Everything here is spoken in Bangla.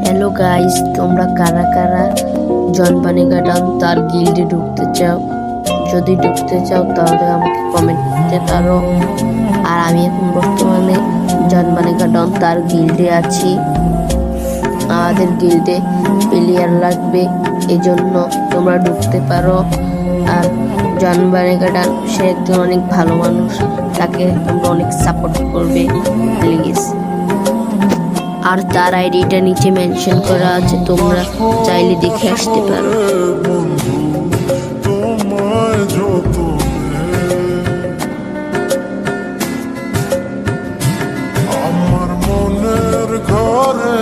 হ্যালো গাইস, তোমরা কারা কারা জন বানেগাডান তার গিল্ডে ঢুকতে চাও? যদি ঢুকতে চাও তাহলে আমাকে কমেন্ট করতে পারো। আর আমি এখন বর্তমানে জন বানেগাডান তার গিল্ডে আছি। আমাদের গিল্ডে প্লেয়ার লাগবে, এজন্য তোমরা ঢুকতে পারো। আর জন বানেগাডান সে একজন অনেক ভালো মানুষ, তাকে তোমরা অনেক সাপোর্ট করবে প্লিজ। আর তার আইডিটা নিচে মেনশন করা আছে, তোমরা চাইলে দেখে আসতে পারো। আমার মনের ঘরে